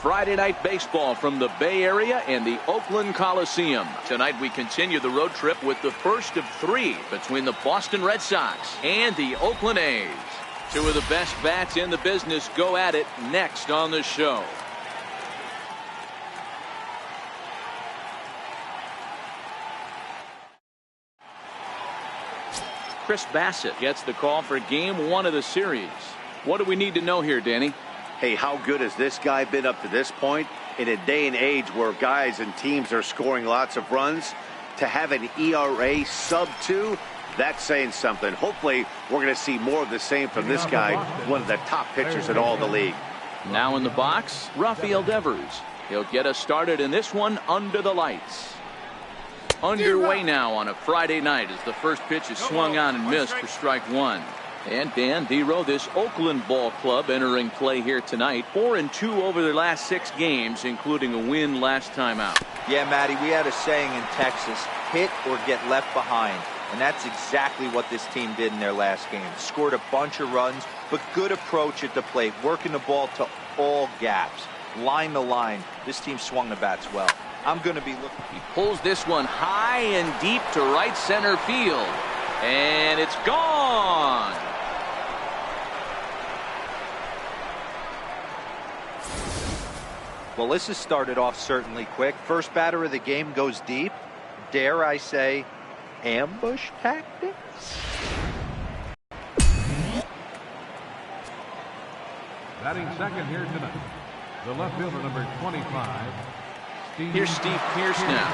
Friday Night Baseball from the Bay Area and the Oakland Coliseum. Tonight we continue the road trip with the first of 3 between the Boston Red Sox and the Oakland A's. 2 of the best bats in the business go at it next on the show. Chris Bassett gets the call for game 1 of the series. What do we need to know here, Danny? Hey, how good has this guy been up to this point? In a day and age where guys and teams are scoring lots of runs, to have an ERA sub 2, that's saying something. Hopefully, we're going to see more of the same from this guy, one of the top pitchers in all the league. Now in the box, Rafael Devers. He'll get us started in this one under the lights. Underway now on a Friday night as the first pitch is swung on and missed for strike 1. And Dan Dero, this Oakland ball club entering play here tonight. 4-2 over their last 6 games, including a win last time out. Yeah, Matty, we had a saying in Texas, hit or get left behind. And that's exactly what this team did in their last game. Scored a bunch of runs, but good approach at the plate, working the ball to all gaps. Line to line, this team swung the bats well. I'm going to be looking. He pulls this one high and deep to right center field. And it's gone. Well, this has started off certainly quick. First batter of the game goes deep. Dare I say, ambush tactics? Batting second here tonight, the left fielder, number 25. Here's Steve Pearce now,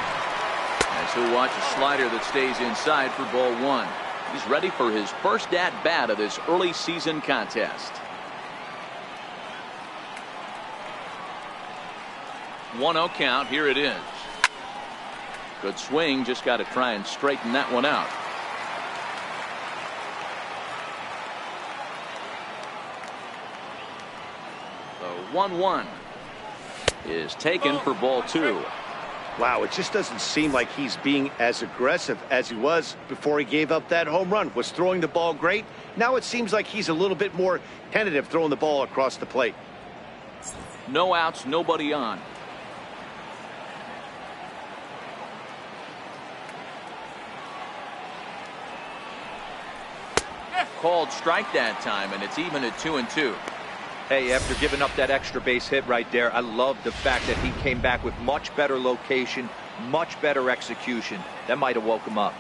as he'll watch a slider that stays inside for ball 1. He's ready for his first at-bat of this early season contest. 1-0 count. Here it is. Good swing. Just got to try and straighten that one out. The 1-1 is taken for ball 2. Wow, it just doesn't seem like he's being as aggressive as he was before he gave up that home run. Was throwing the ball great. Now it seems like he's a little bit more tentative throwing the ball across the plate. No outs, nobody on. Called strike that time, and it's even at 2-2. Hey, after giving up that extra base hit right there, I love the fact that he came back with much better location, much better execution. That might have woke him up.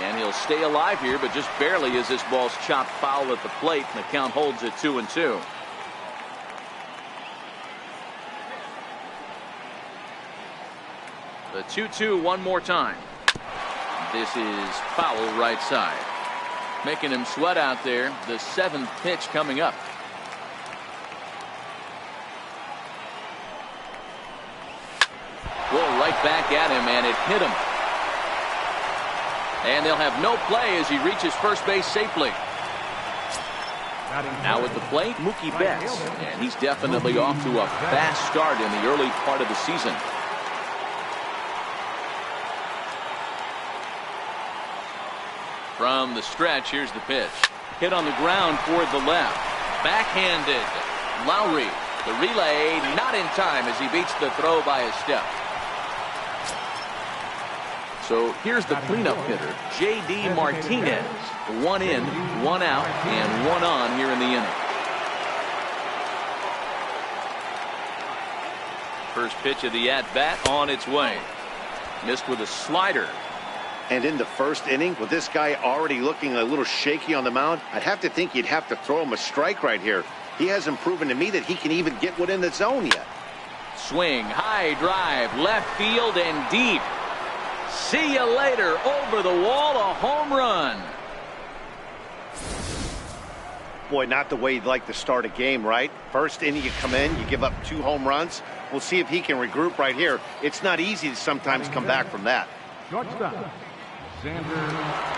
And he'll stay alive here, but just barely as this ball's chopped foul at the plate, and the count holds at 2-2. The 2-2 one more time. This is foul right side. Making him sweat out there. The 7th pitch coming up. Well, right back at him, and it hit him. And they'll have no play as he reaches first base safely. Now at the plate, Mookie Betts. And he's definitely off to a fast start in the early part of the season. From the stretch, here's the pitch. Hit on the ground toward the left. Backhanded. Lowry. The relay not in time as he beats the throw by a step. So here's the cleanup hitter, J.D. Martinez. 1 in, 1 out, and 1 on here in the inning. First pitch of the at-bat on its way. Missed with a slider. And in the first inning, with this guy already looking a little shaky on the mound, I'd have to think you'd have to throw him a strike right here. He hasn't proven to me that he can even get one in the zone yet. Swing, high drive, left field and deep. See you later. Over the wall, a home run. Boy, not the way you'd like to start a game, right? First inning, you come in, you give up 2 home runs. We'll see if he can regroup right here. It's not easy to sometimes come back from that. Shortstop, Xander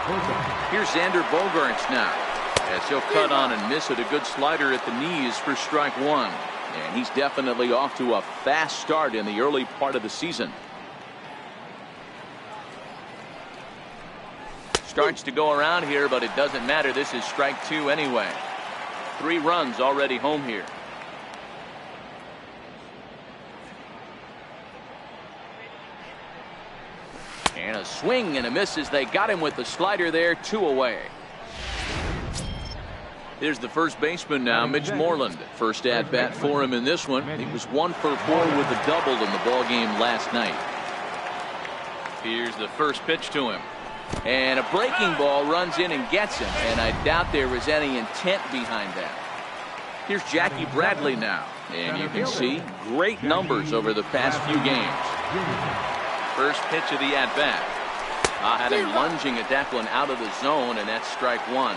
Bogaerts. Here's Xander Bogaerts now, as he'll cut on and miss it. A good slider at the knees for strike 1. And he's definitely off to a fast start in the early part of the season. starts to go around here, but it doesn't matter. This is strike 2 anyway. 3 runs already home here. And a swing and a miss as they got him with the slider there. 2 away. Here's the first baseman now, Mitch Moreland. First at bat for him in this one. He was 1 for 4 with a double in the ball game last night. Here's the first pitch to him. And a breaking ball runs in and gets him. And I doubt there was any intent behind that. Here's Jackie Bradley now. And you can see great numbers over the past few games. First pitch of the at-bat. Had him lunging at that one out of the zone, and that's strike 1.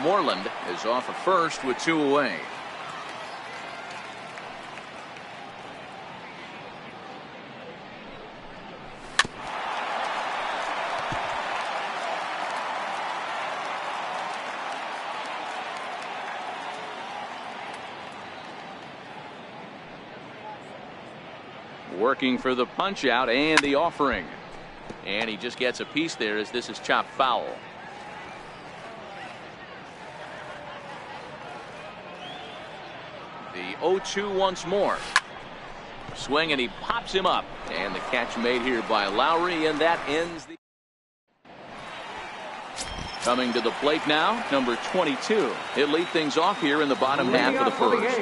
Moreland is off of first with 2 away. Working for the punch out and the offering. And he just gets a piece there as this is chopped foul. The 0-2 once more. Swing and he pops him up. And the catch made here by Lowry, and that ends the. Coming to the plate now, number 22. He'll lead things off here in the bottom half of the first.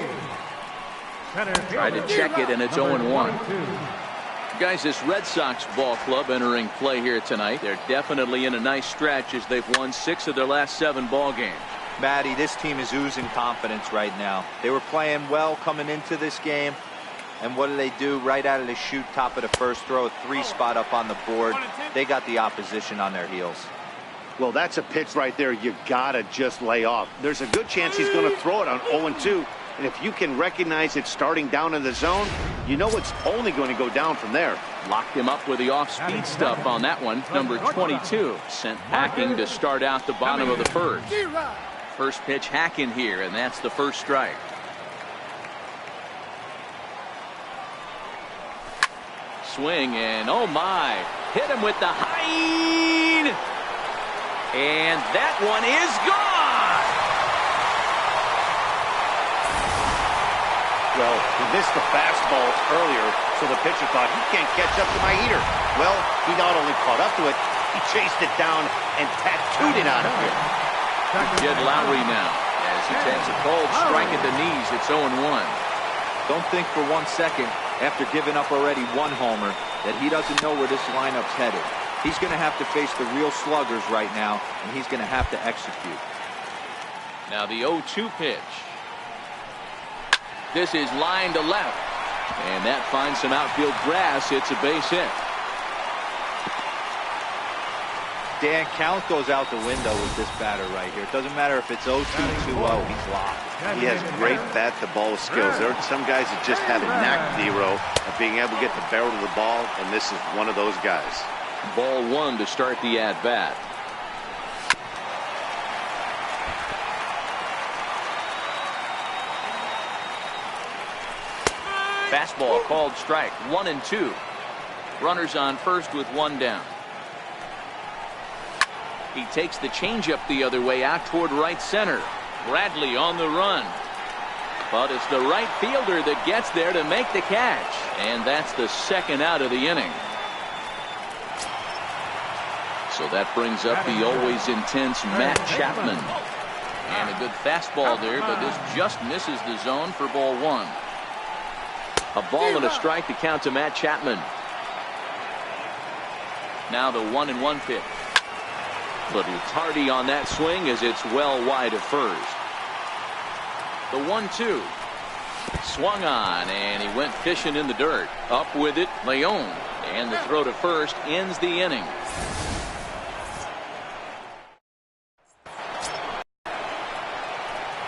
Try to check it, and it's 0-1. Guys, this Red Sox ball club entering play here tonight. They're definitely in a nice stretch as they've won 6 of their last 7 ball games. Matty, this team is oozing confidence right now. They were playing well coming into this game. And what do? Right out of the chute, top of the first, throw a 3 spot up on the board. They got the opposition on their heels. Well, that's a pitch right there you gotta just lay off. There's a good chance he's going to throw it on 0-2. And if you can recognize it starting down in the zone, you know it's only going to go down from there. Locked him up with the off-speed stuff on that one. Number 22 sent hacking to start out the bottom of the first. First pitch hacking here, and that's the first strike. Swing, and oh my, hit him with the high, and that one is gone. Well, he missed the fastball earlier, so the pitcher thought he can't catch up to my heater. Well, he not only caught up to it, he chased it down and tattooed it out of here. Jed Lowry now, as he takes a cold strike at the knees. It's 0-1. Don't think for 1 second, after giving up already 1 homer, that he doesn't know where this lineup's headed. He's going to have to face the real sluggers right now, and he's going to have to execute. Now the 0-2 pitch. This is line to left, and that finds some outfield grass. It's a base hit. Dan, count goes out the window with this batter right here. It doesn't matter if it's 0-2, 2-0, he's locked. He has great bat-to-ball skills. There are some guys that just have a knack, Dero, of being able to get the barrel of the ball, and this is one of those guys. Ball 1 to start the at-bat. Fastball called strike. 1-2. Runners on first with 1 down. He takes the changeup the other way out toward right center. Bradley on the run. But it's the right fielder that gets there to make the catch. And that's the second out of the inning. So that brings up the always intense Matt Chapman. And a good fastball there, but this just misses the zone for ball 1. A ball and a strike to count to Matt Chapman. Now the 1-1 pitch. Little tardy on that swing as it's well wide of first. The 1-2. Swung on, and he went fishing in the dirt. Up with it, Leon. And the throw to first ends the inning.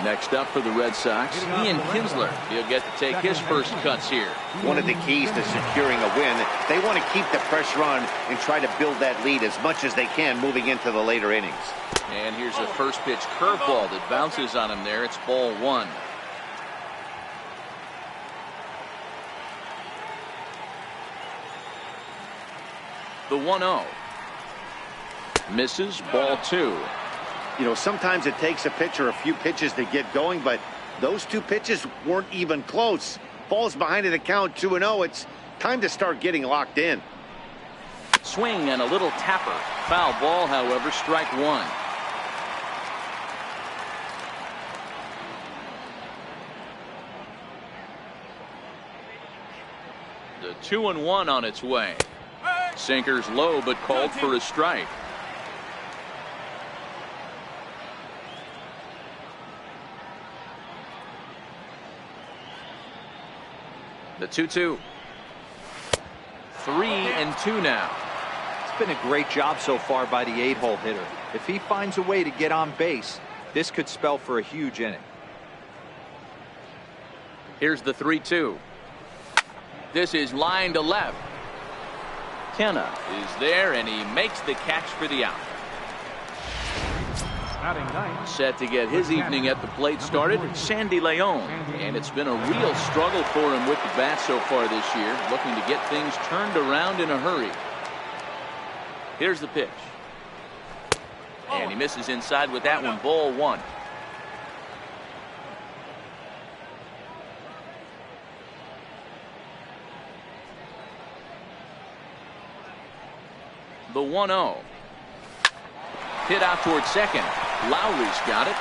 Next up for the Red Sox, Ian Kinsler. He'll get to take his first cuts here. One of the keys to securing a win, they want to keep the pressure on and try to build that lead as much as they can moving into the later innings. And here's a first pitch curveball that bounces on him there. It's ball 1. The 1-0. Misses, ball 2. You know, sometimes it takes a pitcher a few pitches to get going, but those 2 pitches weren't even close. Ball's behind in the count 2-0. It's time to start getting locked in. Swing and a little tapper. Foul ball, however, strike 1. The 2-1 on its way. Sinker's low, but called for a strike. The 2-2. 3-2 now. It's been a great job so far by the 8-hole hitter. If he finds a way to get on base, this could spell for a huge inning. Here's the 3-2. This is line to left. Kenna is there, and he makes the catch for the out. Set to get his evening at the plate started, Sandy Leon. And it's been a real struggle for him with the bat so far this year, looking to get things turned around in a hurry. Here's the pitch. And he misses inside with that one, ball 1. The 1-0. Hit out towards second. Lowry's got it.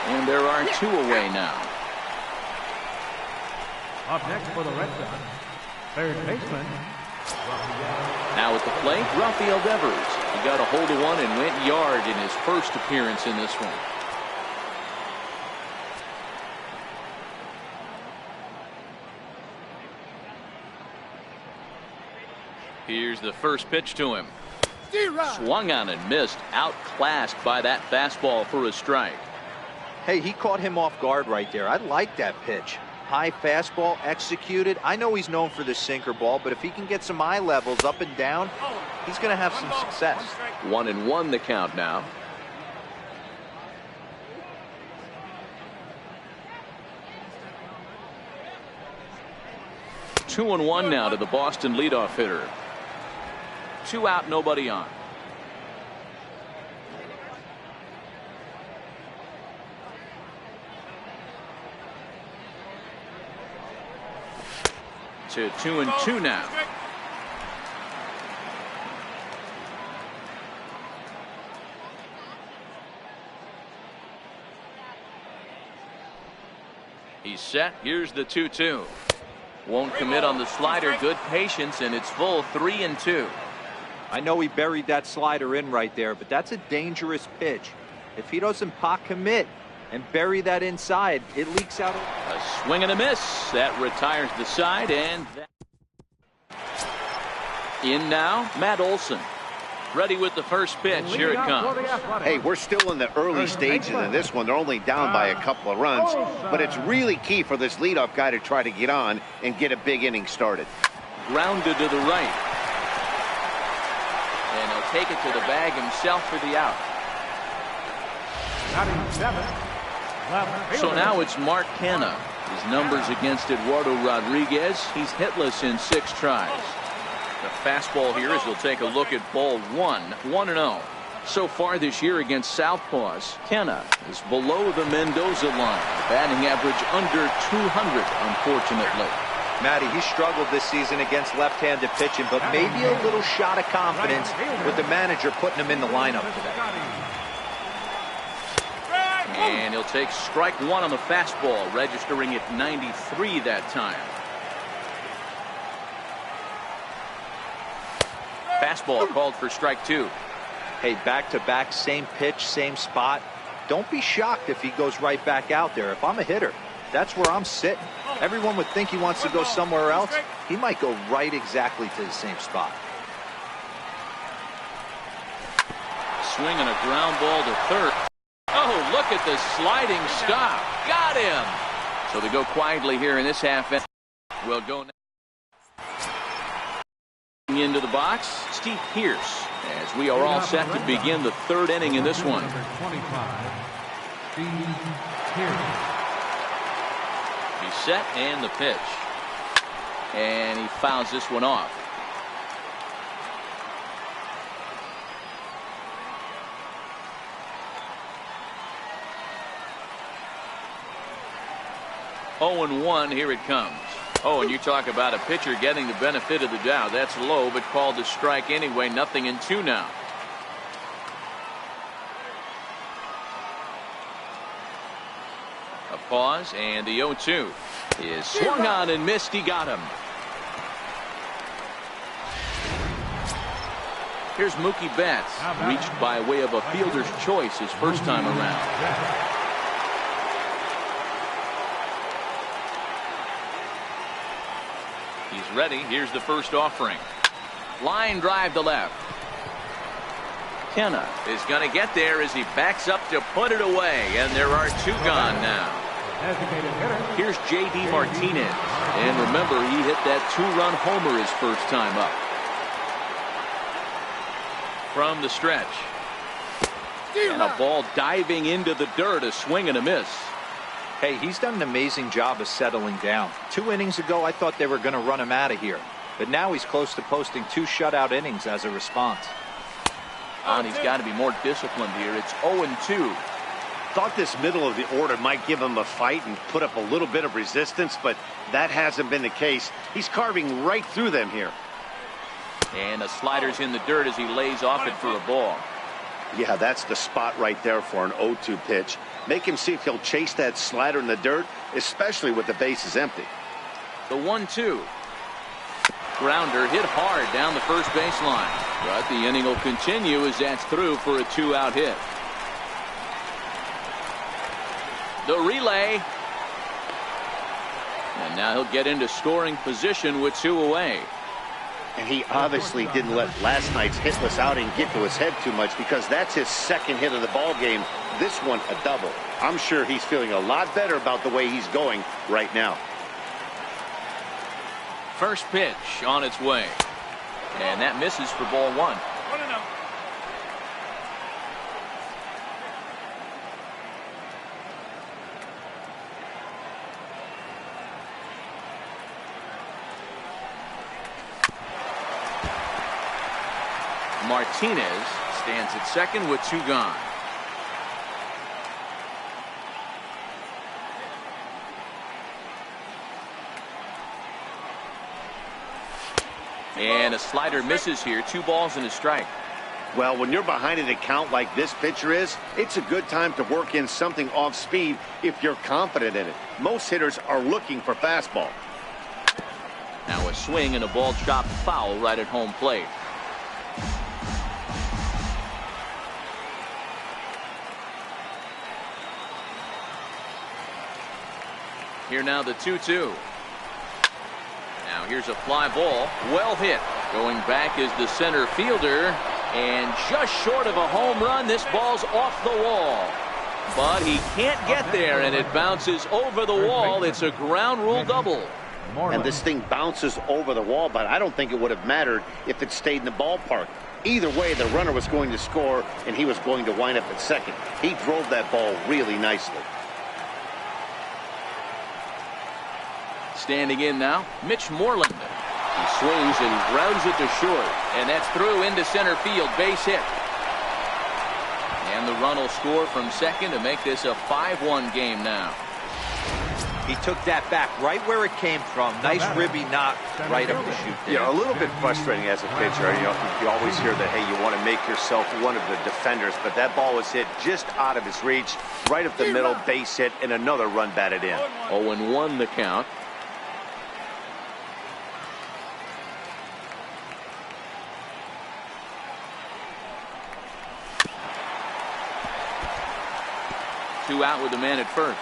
And there are 2 away now. Up next for the Red Sox, third baseman. Now at the plate, Rafael Devers. He got a hold of one and went yard in his first appearance in this one. Here's the first pitch to him. Swung on and missed. Outclassed by that fastball for a strike. Hey, he caught him off guard right there. I like that pitch. High fastball executed. I know he's known for the sinker ball, but if he can get some eye levels up and down, he's going to have some success. 1-1 the count now. Two and one now to the Boston leadoff hitter. 2 out, nobody on. To 2-2 now. He's set. Here's the 2-2. Won't commit on the slider. Good patience, and it's full 3-2. I know he buried that slider in right there, but that's a dangerous pitch. If he doesn't pot commit and bury that inside, it leaks out. A swing and a miss. That retires the side, and in now, Matt Olson. Ready with the first pitch. Here it comes. Hey, we're still in the early stages in this one. They're only down by a couple of runs, but it's really key for this leadoff guy to try to get on and get a big inning started. Grounded to the right. And he'll take it to the bag himself for the out. So now it's Mark Canha. His numbers against Eduardo Rodriguez. He's hitless in 6 tries. The fastball here as he'll take a look at ball 1, 1-0. So far this year against Southpaws, Canha is below the Mendoza line. Batting average under 200, unfortunately. Matty, he struggled this season against left-handed pitching, but maybe a little shot of confidence with the manager putting him in the lineup today. And he'll take strike 1 on the fastball, registering at 93 that time. Fastball called for strike 2. Hey, back-to-back, same pitch, same spot. Don't be shocked if he goes right back out there. If I'm a hitter, that's where I'm sitting. Everyone would think he wants to go somewhere else. He might go right exactly to the same spot. Swing and a ground ball to third. Oh, look at the sliding stop. Got him. So they go quietly here in this half. We'll go into the box, Steve Pearce, as we are all set to begin the 3rd inning in this one. He's set and the pitch. And he fouls this one off. 0-1. Here it comes. Oh, and you talk about a pitcher getting the benefit of the doubt. That's low, but called a strike anyway. 0-2 now. A pause, and the 0-2 is swung on and missed. He got him. Here's Mookie Betts, reached by way of a fielder's choice his first time around. He's ready. Here's the first offering. Line drive to left. Kenna is going to get there as he backs up to put it away, and there are two gone now. Here's J.D. Martinez, and remember, he hit that two-run homer his first time up. From the stretch, and a ball diving into the dirt, a swing and a miss. Hey, he's done an amazing job of settling down. 2 innings ago, I thought they were going to run him out of here, but now he's close to posting 2 shutout innings as a response. And he's got to be more disciplined here. It's 0-2. Thought this middle of the order might give him a fight and put up a little bit of resistance, but that hasn't been the case. He's carving right through them here. And the slider's in the dirt as he lays off it for a ball. Yeah, that's the spot right there for an 0-2 pitch. Make him see if he'll chase that slider in the dirt, especially with the bases empty. The 1-2. Grounder hit hard down the first baseline. But the inning will continue as that's through for a 2-out hit. The relay. And now he'll get into scoring position with 2 away. And he obviously didn't let last night's hitless outing get to his head too much, because that's his second hit of the ball game. This one a double. I'm sure he's feeling a lot better about the way he's going right now. First pitch on its way. And that misses for ball 1. Martinez stands at second with 2 gone. And a slider misses here. 2 balls and a strike. Well, when you're behind an account like this pitcher is, it's a good time to work in something off speed if you're confident in it. Most hitters are looking for fastball. Now a swing and a ball chopped foul right at home plate. Here now the 2-2. Now here's a fly ball. Well hit. Going back is the center fielder. And just short of a home run. This ball's off the wall. But he can't get there, and it bounces over the wall. It's a ground rule double. And this thing bounces over the wall, but I don't think it would have mattered if it stayed in the ballpark. Either way, the runner was going to score, and he was going to wind up at second. He drove that ball really nicely. Standing in now, Mitch Moreland. He swings and grounds it to short, and that's through into center field. Base hit. And the run will score from second to make this a 5-1 game now. He took that back right where it came from. Nice ribby knock right up the chute there. Yeah, a little bit frustrating as a pitcher. You always hear that, hey, you want to make yourself one of the defenders, but that ball was hit just out of his reach, right up the middle, base hit, and another run batted in. 0-1 the count. Two out with the man at first.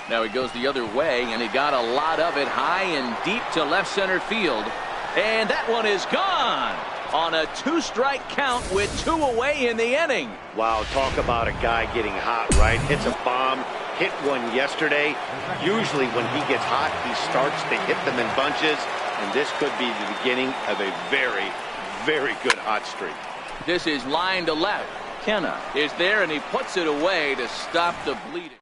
Now he goes the other way, and he got a lot of it high and deep to left center field. And that one is gone on a 2-strike count with 2 away in the inning. Wow, talk about a guy getting hot, right? Hits a bomb, hit one yesterday. Usually when he gets hot, he starts to hit them in bunches, and this could be the beginning of a very, very good hot streak. This is line to left. Kenna is there, and he puts it away to stop the bleeding.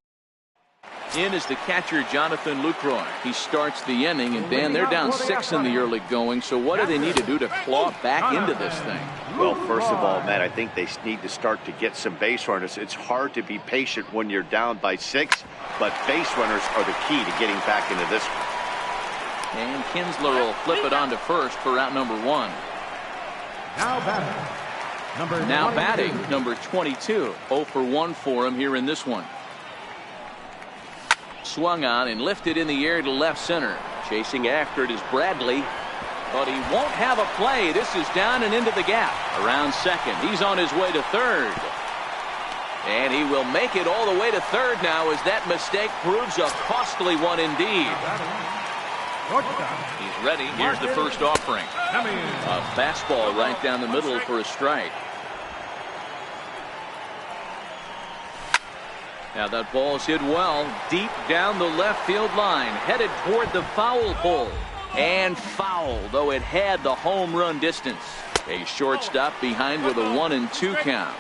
In is the catcher, Jonathan Lucroy. He starts the inning, and Dan, they're down 6 in the early going. So what do they need to do to claw back into this thing? Well, first of all, Matt, I think they need to start to get some base runners. It's hard to be patient when you're down by 6, but base runners are the key to getting back into this one. And Kinsler will flip it on to first for out number 1. Now batting, number 22. 0 for 1 for him here in this one. Swung on and lifted in the air to left center. Chasing after it is Bradley, but he won't have a play. This is down and into the gap. Around second. He's on his way to third. And he will make it all the way to third now, as that mistake proves a costly one indeed. He's ready. Here's the first offering. A fastball right down the middle for a strike. Now that ball's hit well, deep down the left field line, headed toward the foul pole. And foul, though it had the home run distance. A shortstop behind with a 1-2 count.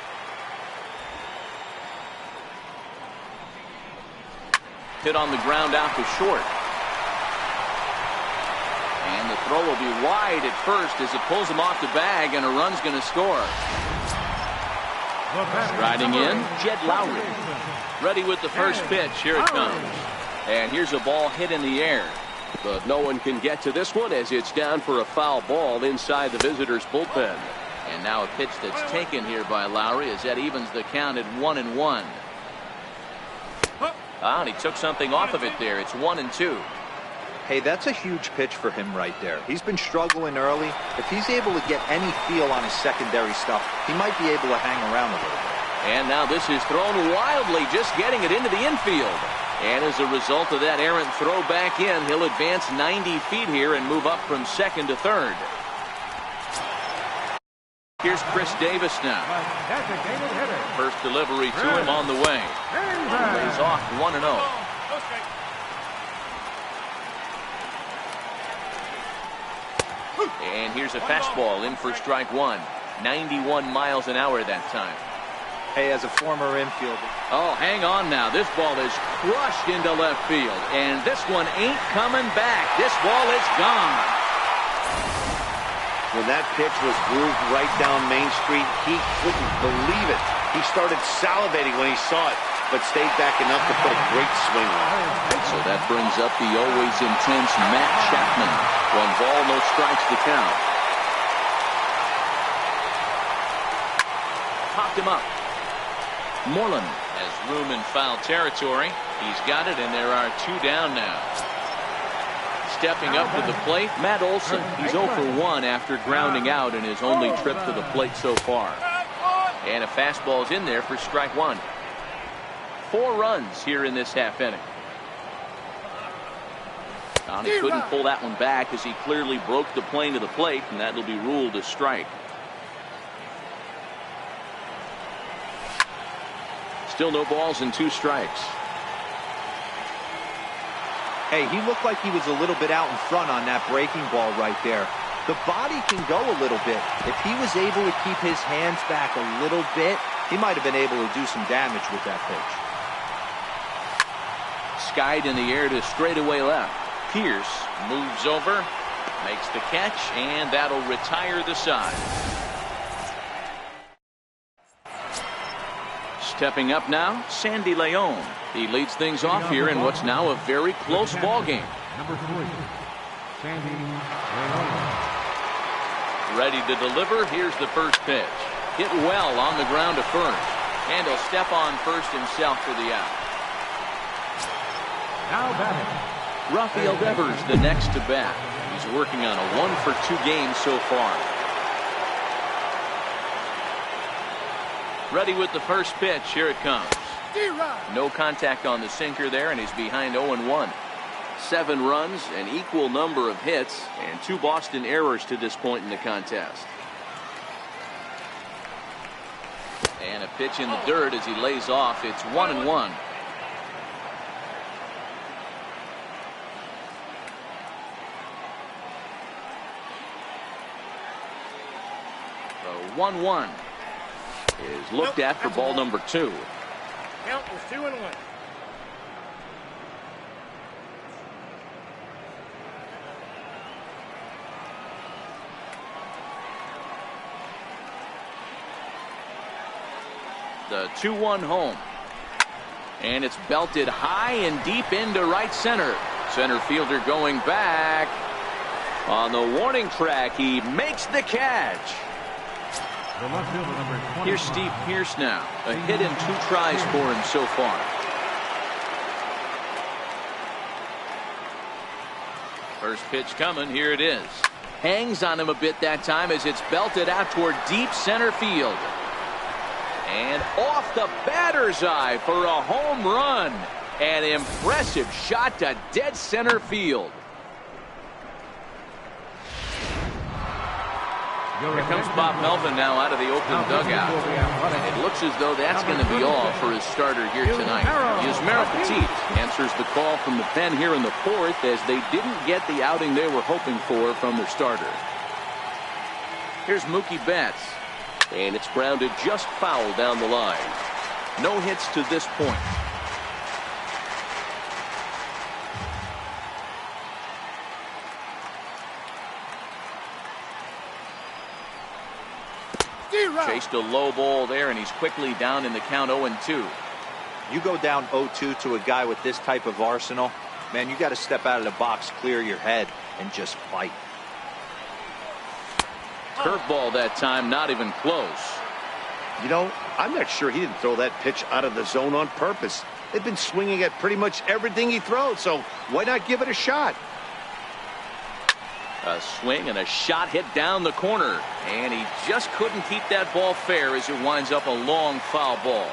Hit on the ground out to short. And the throw will be wide at first as it pulls him off the bag, and a run's going to score. Riding in, Jed Lowry. Ready with the first pitch. Here it comes. And here's a ball hit in the air. But no one can get to this one, as it's down for a foul ball inside the visitors' bullpen. And now a pitch that's taken here by Lowry, as that evens the count at 1-1. And he took something off of it there. It's 1-2. Hey, that's a huge pitch for him right there. He's been struggling early. If he's able to get any feel on his secondary stuff, he might be able to hang around a little bit. And now this is thrown wildly, just getting it into the infield. And as a result of that errant throw back in, he'll advance 90 feet here and move up from second to third. Here's Chris Davis now. First delivery to him on the way. Lays off 1-0. And here's a fastball in for strike 1. 91 miles an hour that time. Hey, as a former infielder. Oh, hang on now. This ball is crushed into left field. And this one ain't coming back. This ball is gone. When that pitch was grooved right down Main Street, he couldn't believe it. He started salivating when he saw it, but stayed back enough to put a great swing on it. So that brings up the always intense Matt Chapman. 1 ball, no strikes to count. Popped him up. Moreland has room in foul territory. He's got it, and there are 2 down now. Stepping up to the plate, Matt Olson. He's 0 for 1 after grounding out in his only trip to the plate so far. And a fastball's in there for strike 1. 4 runs here in this half inning. He couldn't pull that one back, as he clearly broke the plane to the plate, and that'll be ruled a strike. Still no balls and 2 strikes. Hey, he looked like he was a little bit out in front on that breaking ball right there. The body can go a little bit. If he was able to keep his hands back a little bit, he might have been able to do some damage with that pitch. Skied in the air to straightaway left. Pierce moves over, makes the catch, and that'll retire the side. Stepping up now, Sandy Leon. He leads things off here in what's now a very close ball game. Number 3, Sandy Leon. Ready to deliver. Here's the first pitch. Hit well on the ground to first. And he'll step on first himself for the out. Now batting, Rafael Devers, the next to bat. He's working on a 1 for 2 game so far. Ready with the first pitch. Here it comes. No contact on the sinker there, and he's behind 0-1. 7 runs, an equal number of hits, and 2 Boston errors to this point in the contest. And a pitch in the dirt as he lays off. It's 1-1. The 1-1 is looked at for ball number 2. Count was 2-1. The 2-1 home. And it's belted high and deep into right center. Center fielder going back. On the warning track, he makes the catch. The left fielder, number 25. Here's Steve Pearce now. A hit in 2 tries for him so far. First pitch coming. Here it is. Hangs on him a bit that time as it's belted out toward deep center field. And off the batter's eye for a home run. An impressive shot to dead center field. Here comes Bob Melvin now out of the open dugout. It looks as though that's going to be all for his starter here tonight. Yusmeiro Petit answers the call from the pen here in the 4th as they didn't get the outing they were hoping for from their starter. Here's Mookie Betts. And it's grounded just foul down the line. No hits to this point. Chased a low ball there, and he's quickly down in the count 0-2. You go down 0-2 to a guy with this type of arsenal, man, you got to step out of the box, clear your head, and just fight. Curveball that time, not even close. You know, I'm not sure he didn't throw that pitch out of the zone on purpose. They've been swinging at pretty much everything he throws, so why not give it a shot? A swing and a shot hit down the corner, and he just couldn't keep that ball fair as it winds up a long foul ball.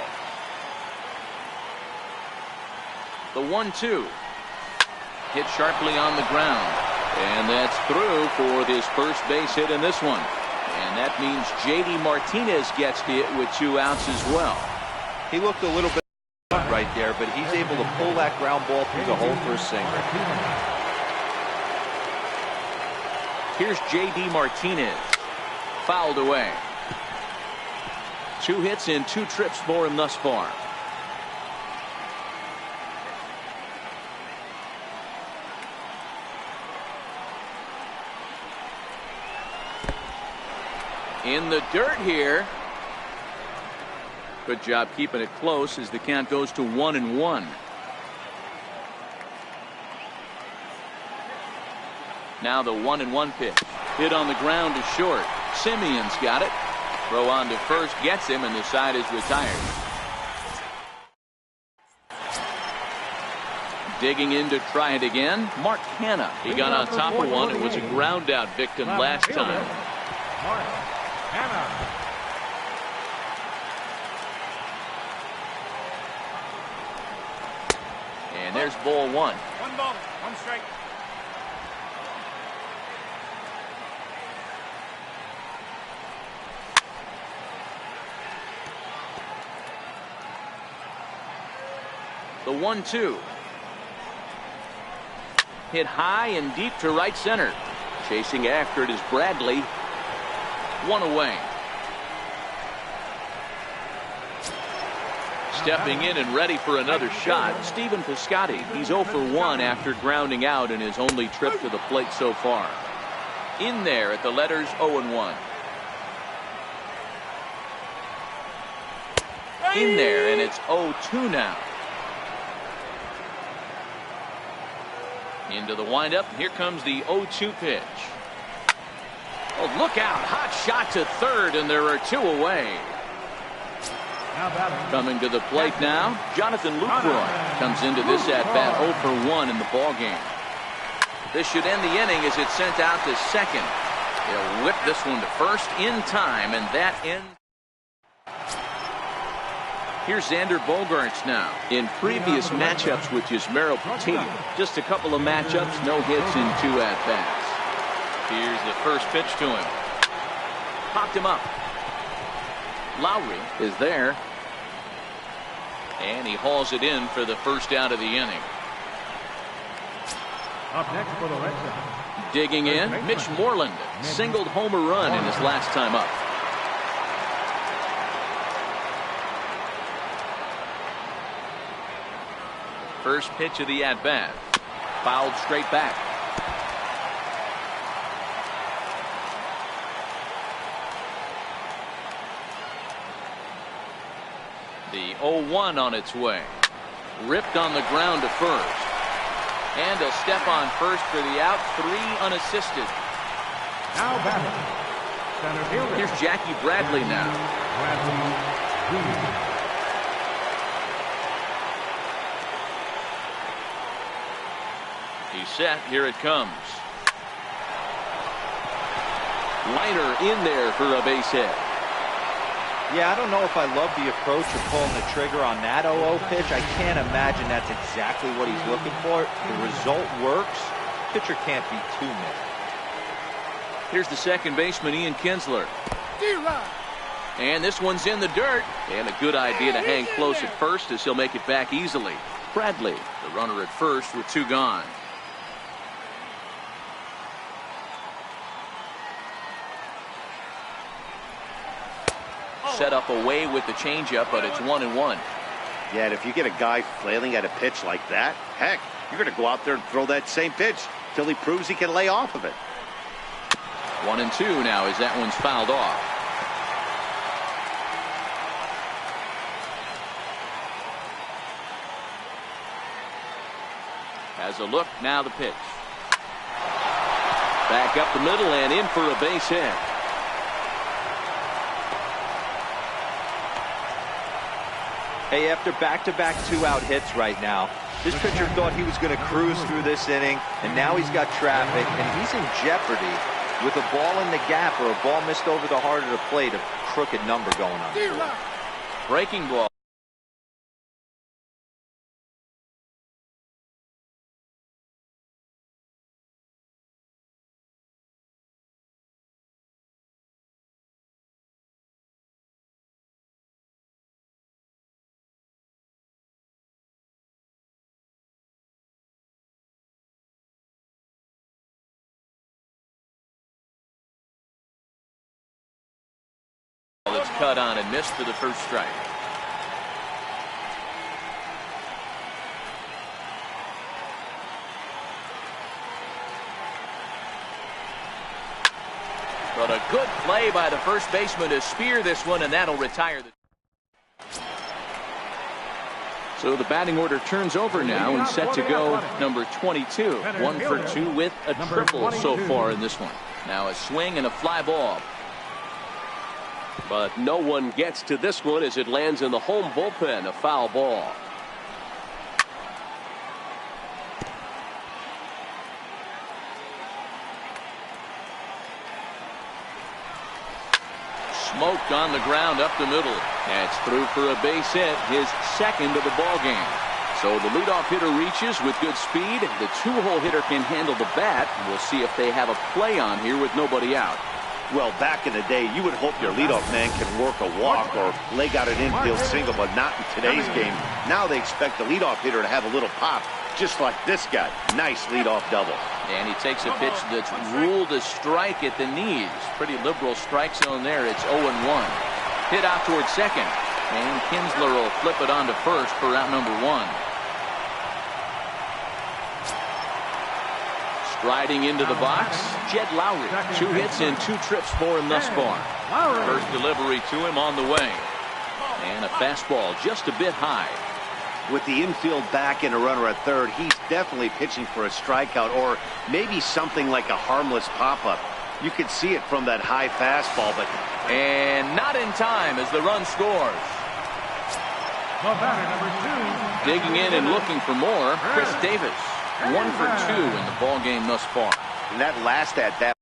The 1-2 hit sharply on the ground, and that's through for his first base hit in this one. And that means J.D. Martinez gets hit with 2 outs as well. He looked a little bit right there, but he's able to pull that ground ball through the hole for a single. Here's J.D. Martinez. Fouled away. 2 hits in 2 trips for him thus far. In the dirt here. Good job keeping it close as the count goes to 1-1. Now the 1-1 pitch. Hit on the ground to short. Simeon's got it. Throw on to first gets him, and the side is retired. Digging in to try it again. Mark Hanna. He got on top of one. It was a ground out victim last time. Mark Hanna. And there's ball 1. 1 ball, 1 strike. The 1-2. Hit high and deep to right center. Chasing after it is Bradley. 1 away. Stepping in and ready for another shot, Stephen Piscotty. He's 0 for 1 after grounding out in his only trip to the plate so far. In there at the letters 0-1. In there, and it's 0-2 now. Into the windup. Here comes the 0-2 pitch. Oh, look out. Hot shot to third, and there are 2 away. Coming to the plate now, Jonathan Lucroy comes into this at-bat 0 for 1 in the ballgame. This should end the inning as it's sent out to second. They'll whip this one to first in time, and that ends. Here's Xander Bogaerts now. In previous matchups with Yusmeiro Petit, just a couple of matchups, no hits in 2 at-bats. Here's the first pitch to him. Popped him up. Lowry is there. And he hauls it in for the first out of the inning. Up next for the Red Sox. Digging in, Mitch Moreland singled home a run in his last time up. First pitch of the at-bat. Fouled straight back. The 0-1 on its way. Ripped on the ground to first. And a step on first for the out. 3 unassisted. Now batting. Center fielder. Here's Jackie Bradley now. Bradley Jr. He's set. Here it comes. Liner in there for a base hit. Yeah, I don't know if I love the approach of pulling the trigger on that 0-0 pitch. I can't imagine that's exactly what he's looking for. The result works. Pitcher can't be too mad. Here's the second baseman, Ian Kinsler. And this one's in the dirt. And a good idea to hang close at first as he'll make it back easily. Bradley, the runner at first with 2 gone. Set up away with the changeup, but it's 1-1. Yeah, and if you get a guy flailing at a pitch like that, heck, you're going to go out there and throw that same pitch till he proves he can lay off of it. 1-2 now as that one's fouled off. Has a look, now the pitch. Back up the middle and in for a base hit. Hey, after back-to-back 2-out hits right now, this pitcher thought he was going to cruise through this inning, and now he's got traffic, and he's in jeopardy with a ball in the gap or a ball missed over the heart of the plate, a crooked number going on. Breaking ball. It's cut on and missed for the first strike. But a good play by the first baseman to spear this one, and that'll retire the. So the batting order turns over now and set to go number 22. 1 for 2 with a triple so far in this one. Now a swing and a fly ball. But no one gets to this one as it lands in the home bullpen. A foul ball. Smoked on the ground up the middle. That's through for a base hit, his second of the ball game. So the leadoff hitter reaches with good speed. The 2-hole hitter can handle the bat. We'll see if they have a play on here with nobody out. Well, back in the day, you would hope your leadoff man can work a walk or leg out an infield single, but not in today's game. Now they expect the leadoff hitter to have a little pop, just like this guy. Nice leadoff double. And he takes a pitch that's ruled a strike at the knees. Pretty liberal strike zone there. It's 0-1. Hit out towards second. And Kinsler will flip it on to first for out number 1. Striding into the box, Jed Lowry. 2 hits and 2 trips for him thus far. First delivery to him on the way. And a fastball just a bit high. With the infield back and a runner at third, he's definitely pitching for a strikeout or maybe something like a harmless pop-up. You could see it from that high fastball, but... And not in time as the run scores. The batter, number 2. Digging in and looking for more, Chris Davis. 1 for 2 in the ball game thus far. And that last at bat,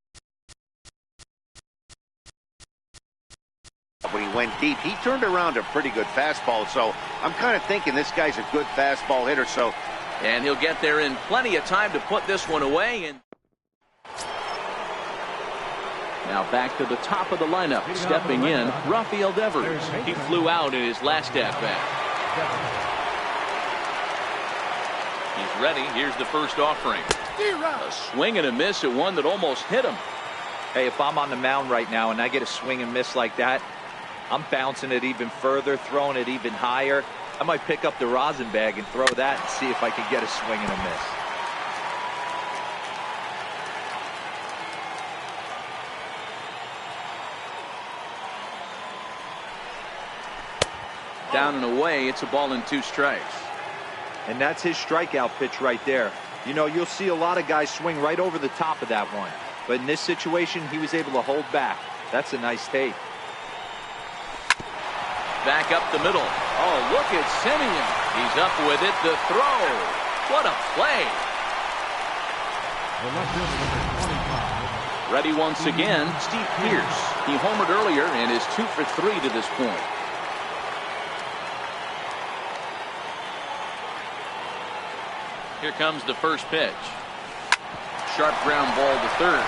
when he went deep, he turned around a pretty good fastball. So I'm kind of thinking this guy's a good fastball hitter. So, and he'll get there in plenty of time to put this one away. And now back to the top of the lineup, stepping in, Rafael Devers. He flew out in his last at bat. He's ready. Here's the first offering. A swing and a miss at one that almost hit him. Hey, if I'm on the mound right now and I get a swing and miss like that, I'm bouncing it even further, throwing it even higher. I might pick up the rosin bag and throw that and see if I can get a swing and a miss. Down and away, it's a ball and 2 strikes. And that's his strikeout pitch right there. You know, you'll see a lot of guys swing right over the top of that one. But in this situation, he was able to hold back. That's a nice take. Back up the middle. Oh, look at Simeon. He's up with it. The throw. What a play. The left fielder, number 25. Ready once again, Steve Pierce. He homered earlier and is 2 for 3 to this point. Here comes the first pitch. Sharp ground ball to third.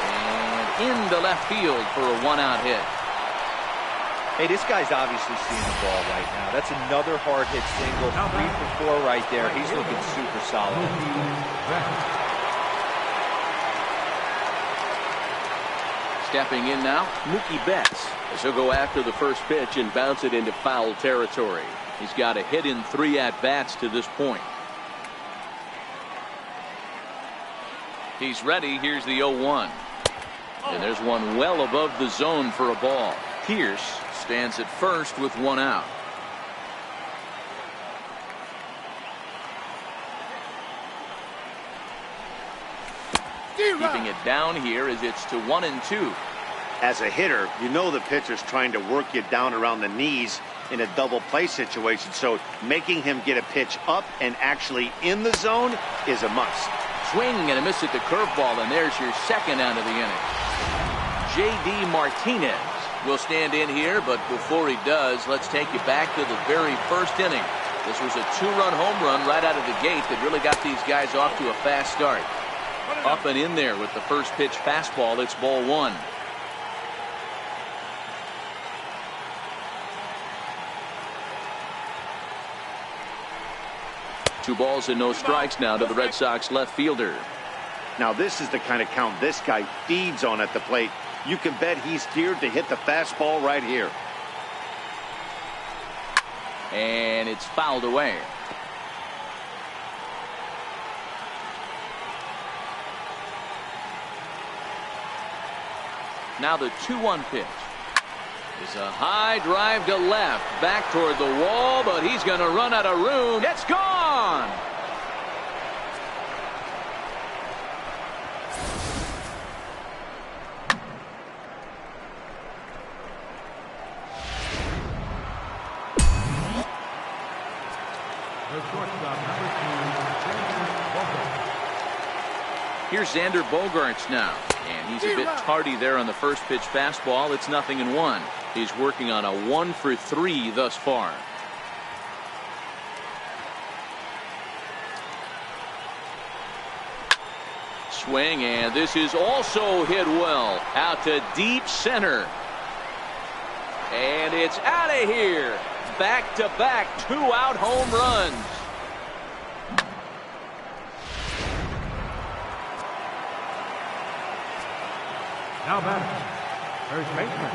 And into left field for a 1-out hit. Hey, this guy's obviously seeing the ball right now. That's another hard hit single. 3 for 4 right there. He's looking super solid. Stepping in now, Mookie Betts, as he'll go after the first pitch and bounce it into foul territory. He's got a hit in 3 at-bats to this point. He's ready. Here's the 0-1. And there's one well above the zone for a ball. Pierce stands at first with 1 out. Keeping it down here as it's to 1-2. As a hitter, you know the pitcher's trying to work you down around the knees in a double play situation. So making him get a pitch up and actually in the zone is a must. Swing and a miss at the curveball, and there's your second out of the inning. J.D. Martinez will stand in here, but before he does, let's take you back to the very first inning. This was a 2-run home run right out of the gate that really got these guys off to a fast start. Up and in there with the first pitch fastball. It's ball 1. Two balls and no strikes now to the Red Sox left fielder. Now this is the kind of count this guy feeds on at the plate. You can bet he's geared to hit the fastball right here. And it's fouled away. Now the 2-1 pitch is a high drive to left, back toward the wall, but he's going to run out of room. It's gone. The shortstop, number 2, Here's Xander Bogaerts now. And he's a bit tardy there on the first pitch fastball. It's 0-1. He's working on a 1 for 3 thus far. Swing, and this is also hit well out to deep center. And it's out of here. Back-to-back 2-out home runs. now batting, first baseman,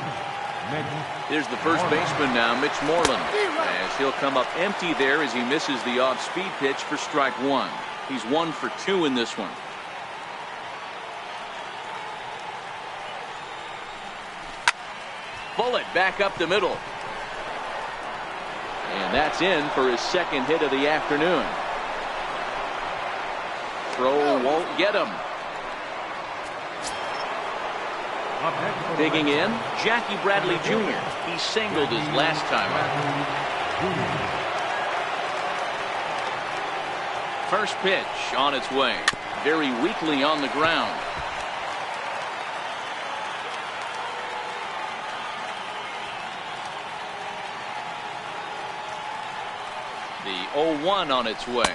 Mitch. There's the first baseman now, Mitch Moreland, as he'll come up empty there as he misses the off-speed pitch for strike 1. He's 1 for 2 in this one. Bullet back up the middle. And that's in for his second hit of the afternoon. Throw won't get him. Digging in, Jackie Bradley Jr. He singled his last time out. First pitch on its way. Very weakly on the ground. The 0-1 on its way.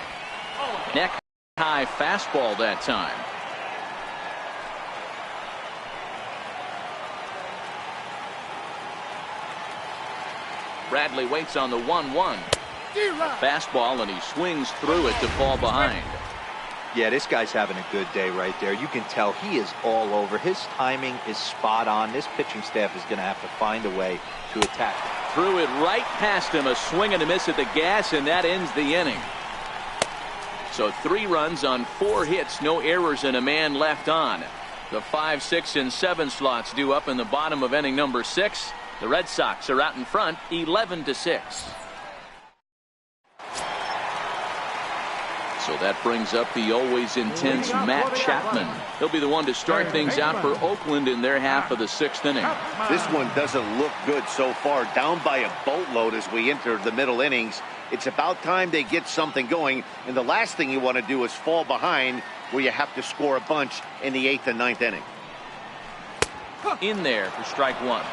Neck high fastball that time. Bradley waits on the 1-1. Fastball, and he swings through it to fall behind. Yeah, this guy's having a good day right there. You can tell he is all over. His timing is spot on. This pitching staff is going to have to find a way to attack. Threw it right past him, a swing and a miss at the gas, and that ends the inning. So 3 runs on 4 hits, no errors, and a man left on. The 5, 6, and 7 slots due up in the bottom of inning number 6. The Red Sox are out in front 11-6. So that brings up the always intense Matt Chapman. He'll be the one to start things out for Oakland in their half of the 6th inning. This one doesn't look good so far. Down by a boatload as we enter the middle innings. It's about time they get something going. And the last thing you want to do is fall behind where you have to score a bunch in the 8th and 9th inning. In there for strike one.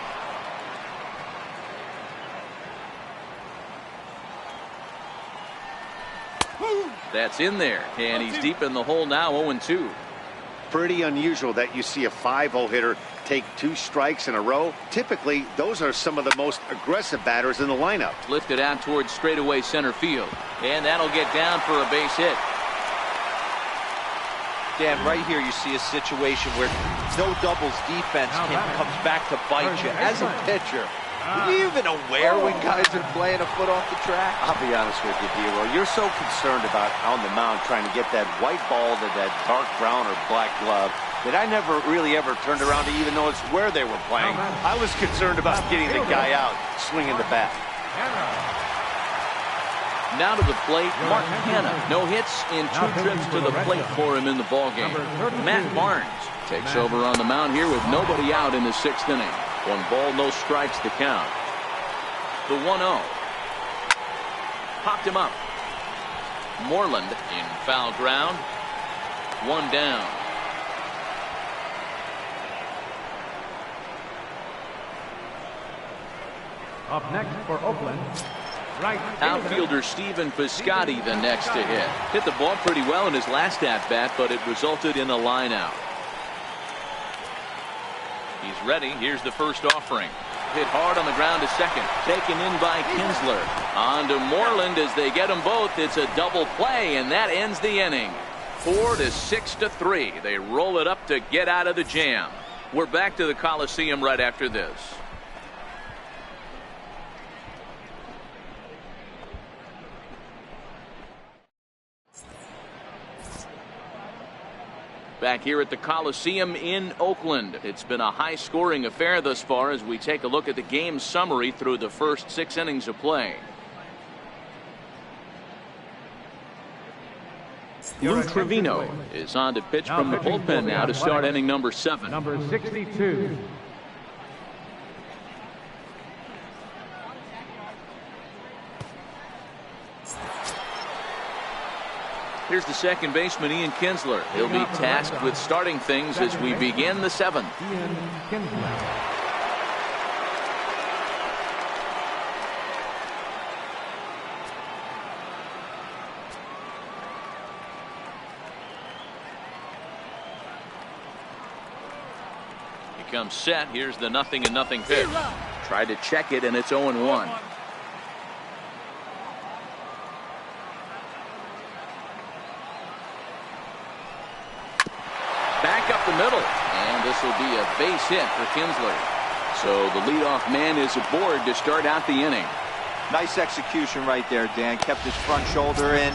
That's in there, and he's deep in the hole now, 0-2. Pretty unusual that you see a 5-0 hitter take 2 strikes in a row. Typically, those are some of the most aggressive batters in the lineup. Lifted out towards straightaway center field, and that'll get down for a base hit. Dan, right here you see a situation where no doubles defense comes back to bite you. As a pitcher, are you even aware when guys are playing a foot off the track? I'll be honest with you, D-Roy. You're so concerned about on the mound trying to get that white ball to that dark brown or black glove that I never really ever turned around to even notice where they were playing. I was concerned about getting the guy out swinging the bat. Now to the plate, Mark Hanna. No hits in 2 trips to the plate for him in the ballgame. Matt Barnes takes over on the mound here with nobody out in the 6th inning. 1 ball, no strikes to count. The 1-0. Popped him up. Moreland in foul ground. 1 down. Up next for Oakland, right outfielder Stephen Piscotty the next to hit. Hit the ball pretty well in his last at-bat, but it resulted in a line out. He's ready. Here's the first offering. Hit hard on the ground to second. Taken in by Kinsler. On to Moreland as they get them both. It's a double play, and that ends the inning. 4-6-3. They roll it up to get out of the jam. We're back to the Coliseum right after this. Back here at the Coliseum in Oakland. It's been a high-scoring affair thus far as we take a look at the game summary through the first 6 innings of play. Lou Trevino is on to pitch from the bullpen now to start inning number 7. Number 62. Here's the second baseman, Ian Kinsler. He'll be tasked with starting things as we begin the 7th. Ian Kinsler. He comes set. Here's the 0-0 pitch. Tried to check it, and it's 0-1. Back up the middle, and this will be a base hit for Kinsler. So the leadoff man is aboard to start out the inning. Nice execution right there, Dan. Kept his front shoulder in,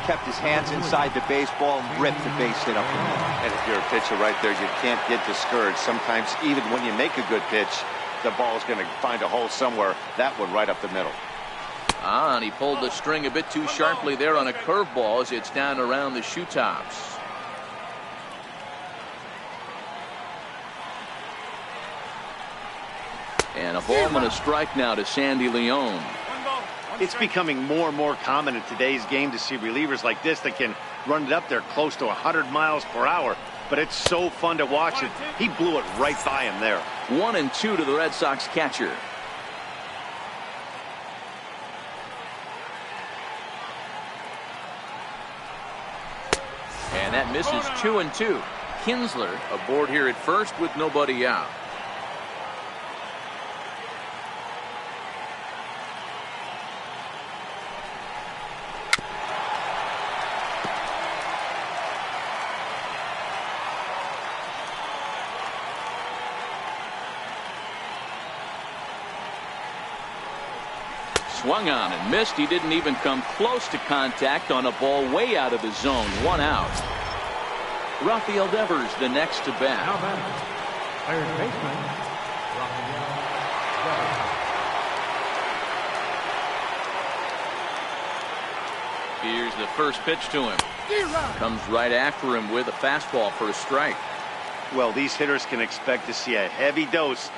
kept his hands inside the baseball, and ripped the base hit up the middle. And if you're a pitcher right there, you can't get discouraged. Sometimes even when you make a good pitch, the ball's going to find a hole somewhere. That one right up the middle. And he pulled the string a bit too sharply there on a curveball as it's down around the shoe tops. And a ball and a strike now to Sandy Leon. It's becoming more and more common in today's game to see relievers like this that can run it up there close to 100 miles per hour. But it's so fun to watch it. He blew it right by him there. 1-2 to the Red Sox catcher. And that misses 2-2. Kinsler aboard here at first with nobody out. Swung on and missed. He didn't even come close to contact on a ball way out of the zone. 1 out. Rafael Devers the next to bat. Now back, third baseman, Rafael Devers. Here's the first pitch to him. Comes right after him with a fastball for a strike. Well, these hitters can expect to see a heavy dose.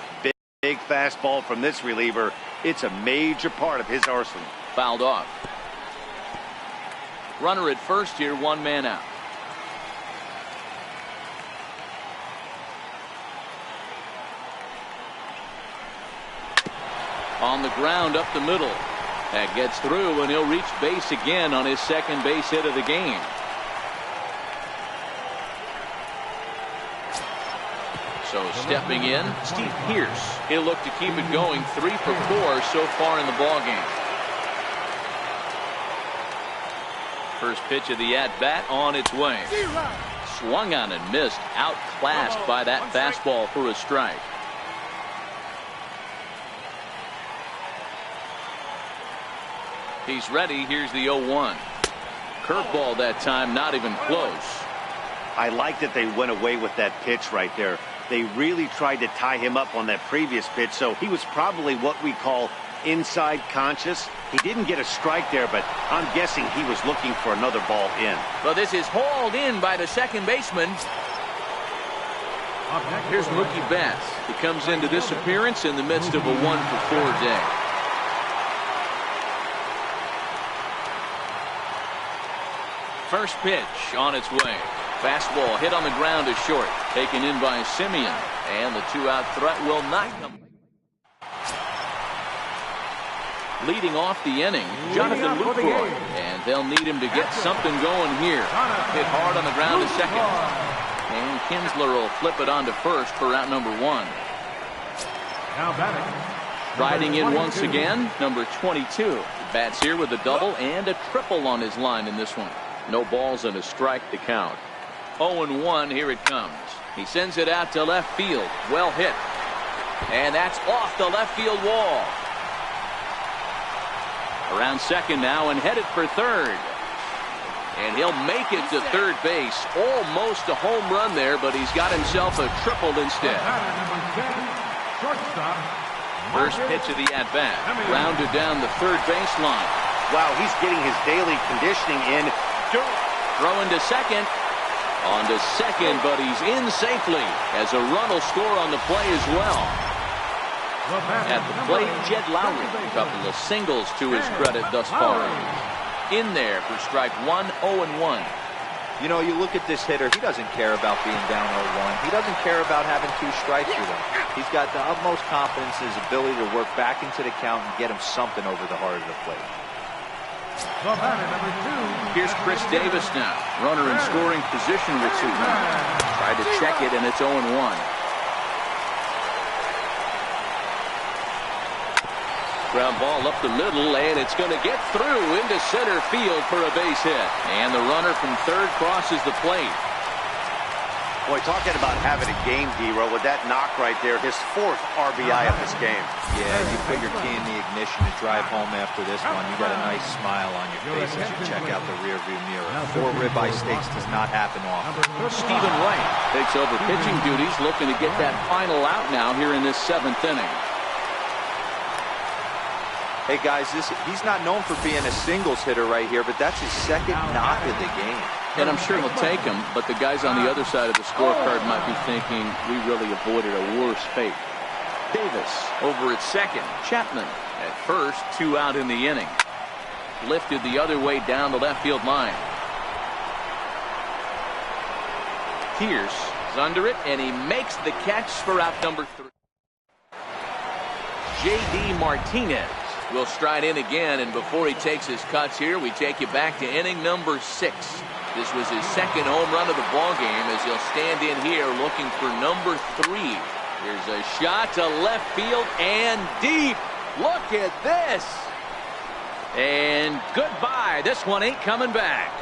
Big fastball from this reliever. It's a major part of his arsenal. Fouled off. Runner at first here, one man out. On the ground up the middle. That gets through, and he'll reach base again on his second base hit of the game. So stepping in, Steve Pearce. He'll look to keep it going. 3 for 4 so far in the ball game. First pitch of the at-bat on its way. Swung on and missed. Outclassed by that fastball for a strike. He's ready. Here's the 0-1. Curveball that time, not even close. I like that they went away with that pitch right there. They really tried to tie him up on that previous pitch, so he was probably what we call inside conscious. He didn't get a strike there, but I'm guessing he was looking for another ball in. Well, this is hauled in by the second baseman. Here's Mookie Betts. He comes into this appearance in the midst of a 1 for 4 day. First pitch on its way. Fastball hit on the ground is short. Taken in by Simeon. And the 2-out threat will not come. Leading off the inning, Jonathan Lucroy. And they'll need him to get something going here. Hit hard on the ground to second. And Kinsler will flip it on to first for out number 1. Now batting. Riding in once again, number 22. Bats here with a double and a triple on his line in this one. No balls and a strike to count. 0-1, here it comes. He sends it out to left field. Well hit. And that's off the left field wall. Around second now and headed for third. And he'll make it to third base. Almost a home run there, but he's got himself a triple instead. First pitch of the at-bat. Rounded down the third baseline. Wow, he's getting his daily conditioning in. Throwing to second. On to second, but he's in safely as a run will score on the play as well. At the plate, Jed Lowry. A couple of singles to his credit thus far. In there for strike 1, 0-1. You know, you look at this hitter, he doesn't care about being down 0-1. He doesn't care about having 2 strikes with him. He's got the utmost confidence in his ability to work back into the count and get him something over the heart of the plate. Here's Chris Davis now. Runner in scoring position with 2 runners. Tried to check it, and it's 0-1. Ground ball up the middle, and it's going to get through into center field for a base hit. And the runner from third crosses the plate. Boy, talking about having a game, D-Row, with that knock right there, his 4th RBI of this game. Yeah, you put your key in the ignition to drive home after this one. You got a nice smile on your face as you check out the rearview mirror. 4 ribeye steaks does not happen often. Stephen Wright takes over pitching duties, looking to get that final out now here in this 7th inning. Hey guys, he's not known for being a singles hitter right here, but that's his 2nd knock of the game. And I'm sure he'll take him, but the guys on the other side of the scorecard might be thinking we really avoided a worse fate. Davis over at second. Chapman at first, 2 out in the inning. Lifted the other way down the left field line. Pierce is under it, and he makes the catch for out number 3. J.D. Martinez will stride in again, and before he takes his cuts here, we take you back to inning number 6. This was his 2nd home run of the ball game as he'll stand in here looking for number 3. Here's a shot to left field and deep. Look at this. And goodbye. This one ain't coming back.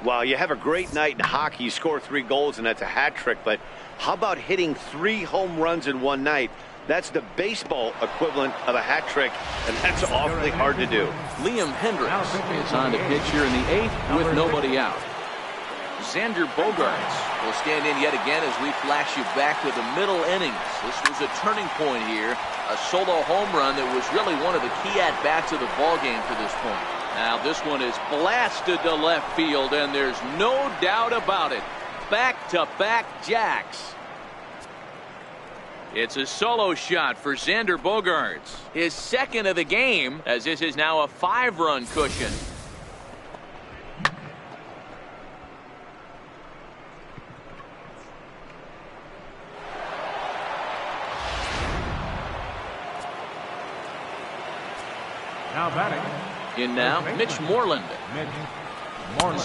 Wow, you have a great night in hockey. You score 3 goals, and that's a hat trick. But how about hitting 3 home runs in one night? That's the baseball equivalent of a hat trick, and that's awfully hard to do. Liam Hendricks is on to pitch here in the 8th with nobody out. Xander Bogaerts will stand in yet again as we flash you back to the middle innings. This was a turning point here. A solo home run that was really one of the key at-bats of the ballgame to this point. Now this one is blasted to left field, and there's no doubt about it. Back-to-back jacks. It's a solo shot for Xander Bogaerts. His second of the game, as this is now a 5-run cushion. Now batting. In now, Mitch Moreland.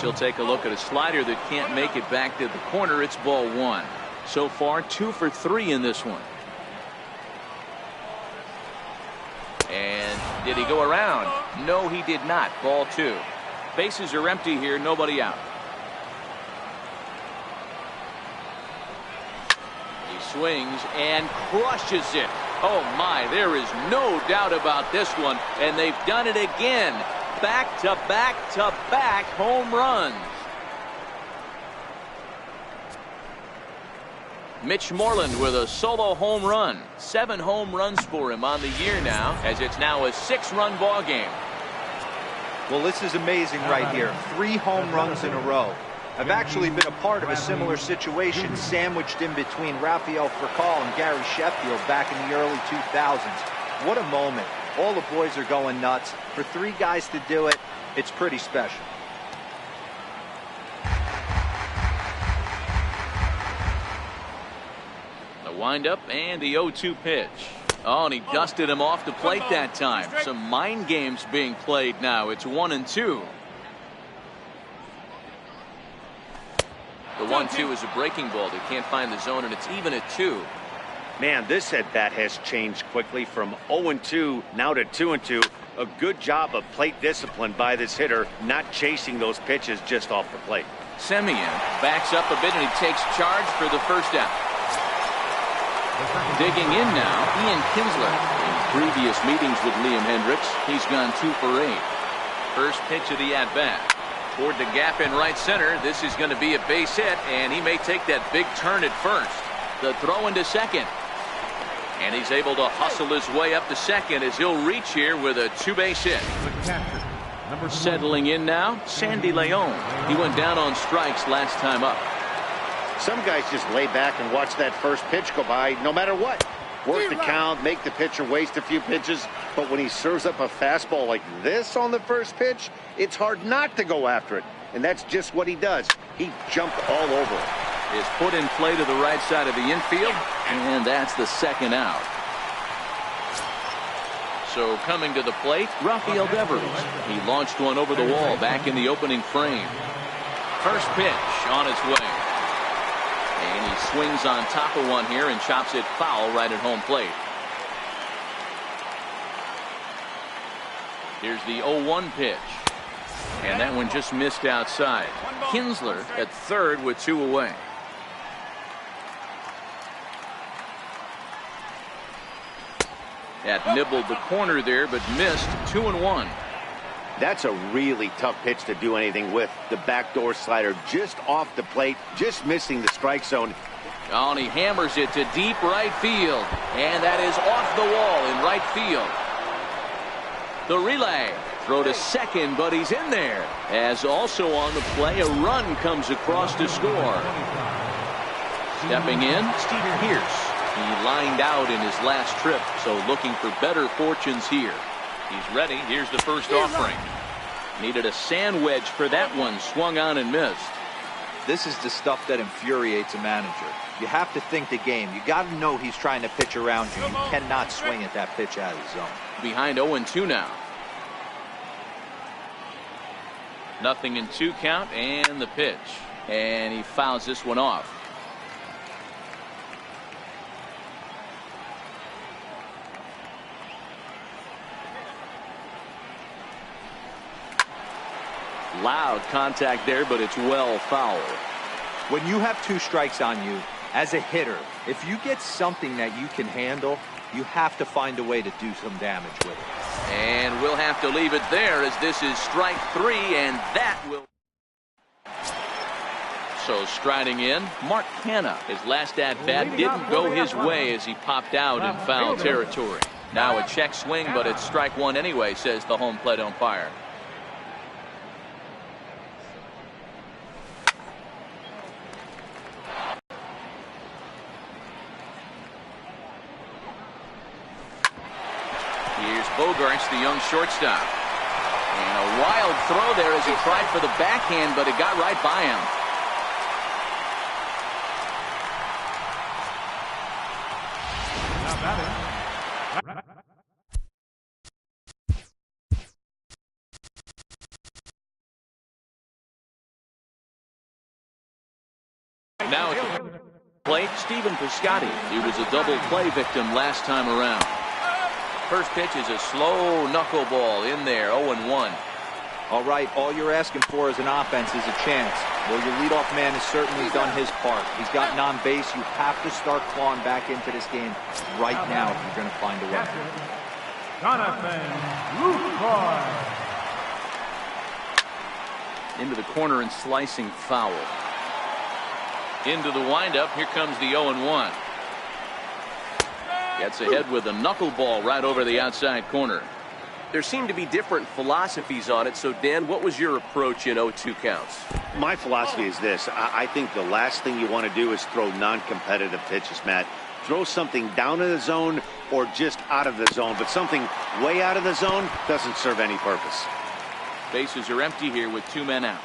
He'll take a look at a slider that can't make it back to the corner. It's ball 1. So far, 2 for 3 in this one. And did he go around? No, he did not. Ball 2. Bases are empty here. Nobody out. He swings and crushes it. Oh my, there is no doubt about this one, and they've done it again. Back to back to back home runs. Mitch Moreland with a solo home run. 7 home runs for him on the year now, as it's now a 6-run ball game. Well, this is amazing right here. 3 home runs in a row. I've actually been a part of a similar situation, sandwiched in between Rafael Furcal and Gary Sheffield back in the early 2000s. What a moment. All the boys are going nuts. For 3 guys to do it, it's pretty special. The windup and the 0-2 pitch. Oh, and he dusted him off the plate that time. Some mind games being played now. It's 1-2. The 1-2 is a breaking ball. They can't find the zone, and it's even at 2. Man, this at bat has changed quickly from 0-2 now to 2-2. A good job of plate discipline by this hitter, not chasing those pitches just off the plate. Semien backs up a bit, and he takes charge for the first out. Digging in now, Ian Kinsler. In previous meetings with Liam Hendricks, he's gone 2 for 8. First pitch of the at-bat. Toward the gap in right center. This is going to be a base hit, and he may take that big turn at first. The throw into second. And he's able to hustle his way up to second as he'll reach here with a 2-base hit. Settling in now, Sandy Leon. He went down on strikes last time up. Some guys just lay back and watch that first pitch go by no matter what. Work the count, make the pitcher waste a few pitches, but when he serves up a fastball like this on the first pitch, it's hard not to go after it. And that's just what he does. He jumped all over it. Is put in play to the right side of the infield, and that's the second out. So coming to the plate, Rafael Devers. He launched one over the wall back in the opening frame. First pitch on its way. And he swings on top of one here and chops it foul right at home plate. Here's the 0-1 pitch. And that one just missed outside. Kinsler at third with 2 away. That nibbled the corner there, but missed. 2-1. That's a really tough pitch to do anything with. The backdoor slider just off the plate, just missing the strike zone. Oh, and he hammers it to deep right field. And that is off the wall in right field. The relay. Throw to second, but he's in there. As also on the play, a run comes across to score. Stepping in, Steve Pearce. He lined out in his last trip, so looking for better fortunes here. He's ready. Here's the first offering. Needed a sand wedge for that one. Swung on and missed. This is the stuff that infuriates a manager. You have to think the game. You got to know he's trying to pitch around you. You cannot swing at that pitch out of the zone. Behind 0-2 now. Nothing in 2 count, and the pitch. And he fouls this one off. Loud contact there, but it's well foul. When you have 2 strikes on you, as a hitter, if you get something that you can handle, you have to find a way to do some damage with it. And we'll have to leave it there as this is strike 3, and that will. So striding in, Mark Canha. His last at-bat didn't go his way as he popped out in foul territory. Now a check swing, but it's strike one anyway, says the home plate umpire. Here's Bogarts, the young shortstop. And a wild throw there as he tried for the backhand, but it got right by him. Now at the plate, Stephen Piscotty. He was a double play victim last time around. First pitch is a slow knuckleball in there, 0-1. All right, all you're asking for as an offense is a chance. Well, your leadoff man has certainly done his part. He's gotten on base. You have to start clawing back into this game right now if you're going to find a way. Into the corner and slicing foul. Into the windup. Here comes the 0-1. Gets ahead with a knuckleball right over the outside corner. There seem to be different philosophies on it. So, Dan, what was your approach in 0-2 counts? My philosophy is this. I think the last thing you want to do is throw non-competitive pitches, Matt. Throw something down in the zone or just out of the zone. But something way out of the zone doesn't serve any purpose. Bases are empty here with 2 men out.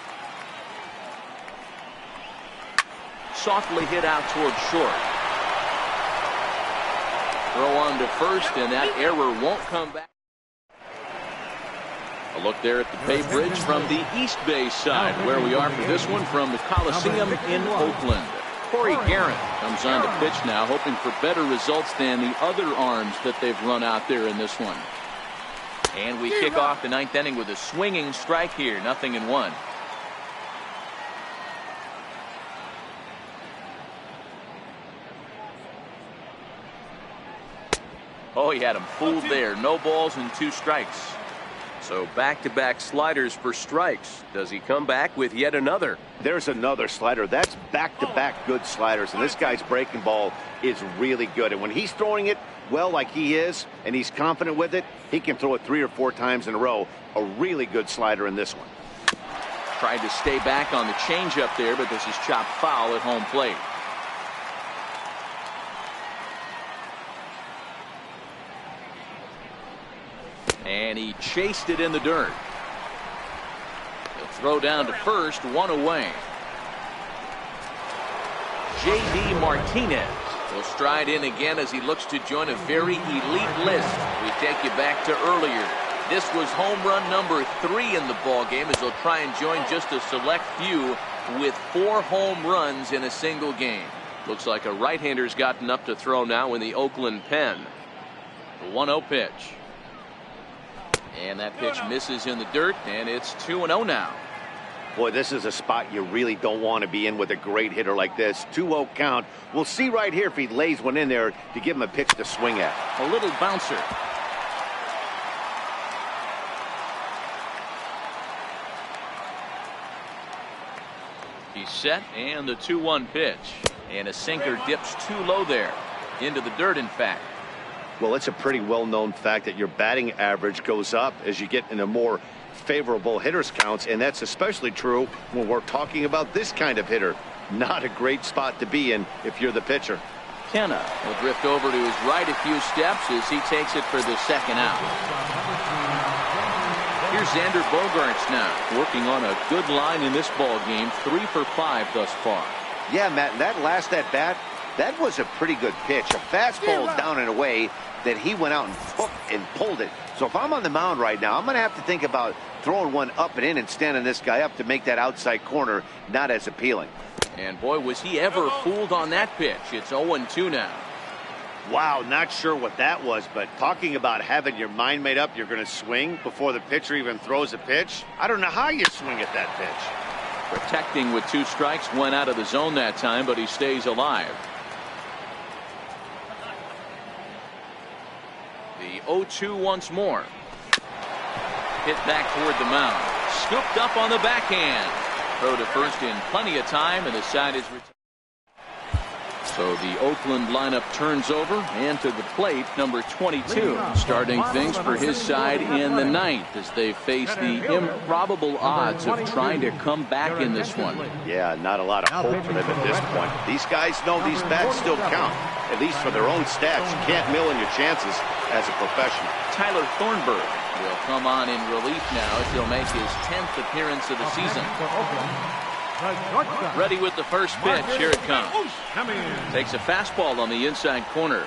Softly hit out toward short. Throw on to first, and that error won't come back. A look there at the Bay Bridge from the East Bay side, where we are for this one from the Coliseum in Oakland. Corey Garrett comes on to pitch now, hoping for better results than the other arms that they've run out there in this one. And we kick off the 9th inning with a swinging strike here, 0-1. Oh, he had him fooled there. No balls and 2 strikes. So back-to-back sliders for strikes. Does he come back with yet another? There's another slider. That's back-to-back good sliders. And this guy's breaking ball is really good. And when he's throwing it well like he is, and he's confident with it, he can throw it 3 or 4 times in a row. A really good slider in this one. Tried to stay back on the changeup there, but this is chopped foul at home plate. And he chased it in the dirt. He'll throw down to first, 1 away. J.D. Martinez will stride in again as he looks to join a very elite list. We take you back to earlier. This was home run number 3 in the ballgame as he'll try and join just a select few with 4 home runs in a single game. Looks like a right-hander's gotten up to throw now in the Oakland pen. The 1-0 pitch. And that pitch misses in the dirt, and it's 2-0 now. Boy, this is a spot you really don't want to be in with a great hitter like this. 2-0 count. We'll see right here if he lays one in there to give him a pitch to swing at. A little bouncer. He's set, and the 2-1 pitch. And a sinker dips too low there. Into the dirt, in fact. Well, it's a pretty well-known fact that your batting average goes up as you get into more favorable hitters counts, and that's especially true when we're talking about this kind of hitter. Not a great spot to be in if you're the pitcher. Canha will drift over to his right a few steps as he takes it for the second out. Here's Xander Bogaerts now, working on a good line in this ball game, 3 for 5 thus far. Yeah, Matt, and that last at-bat, that was a pretty good pitch. A fastball down and away that he went out and pulled it. So if I'm on the mound right now, I'm going to have to think about throwing one up and in and standing this guy up to make that outside corner not as appealing. And boy, was he ever fooled on that pitch. It's 0-2 now. Wow, not sure what that was, but talking about having your mind made up you're going to swing before the pitcher even throws a pitch. I don't know how you swing at that pitch. Protecting with 2 strikes, went out of the zone that time, but he stays alive. The 0-2 once more. Hit back toward the mound. Scooped up on the backhand. Throw to first in plenty of time, and the side is retired. So the Oakland lineup turns over, and to the plate, number 22, starting things for his side in the ninth as they face the improbable odds of trying to come back in this one. Yeah, not a lot of hope for them at this point. These guys know these bats still count, at least for their own stats. You can't mill in your chances as a professional. Tyler Thornburg will come on in relief now as he'll make his 10th appearance of the season. Ready with the first pitch. Here it comes. Takes a fastball on the inside corner.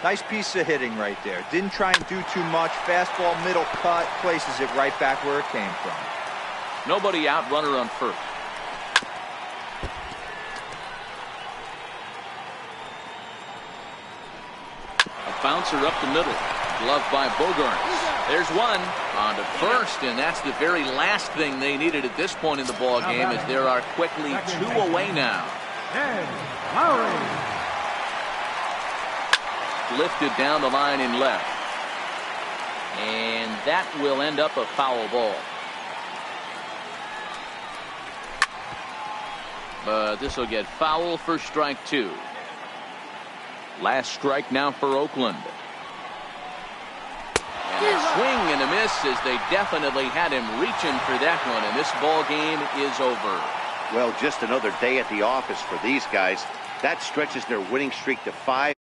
Nice piece of hitting right there. Didn't try and do too much. Fastball, middle cut, places it right back where it came from. Nobody out, runner on first. A bouncer up the middle. Gloved by Bogarts. There's one on to first, and that's the very last thing they needed at this point in the ball game, as there are quickly 2 away now. Lifted down the line in left, and that will end up a foul ball. But this will get foul for strike 2. Last strike now for Oakland. And a swing and a miss, as they definitely had him reaching for that one, and this ball game is over. Well, just another day at the office for these guys. That stretches their winning streak to 5.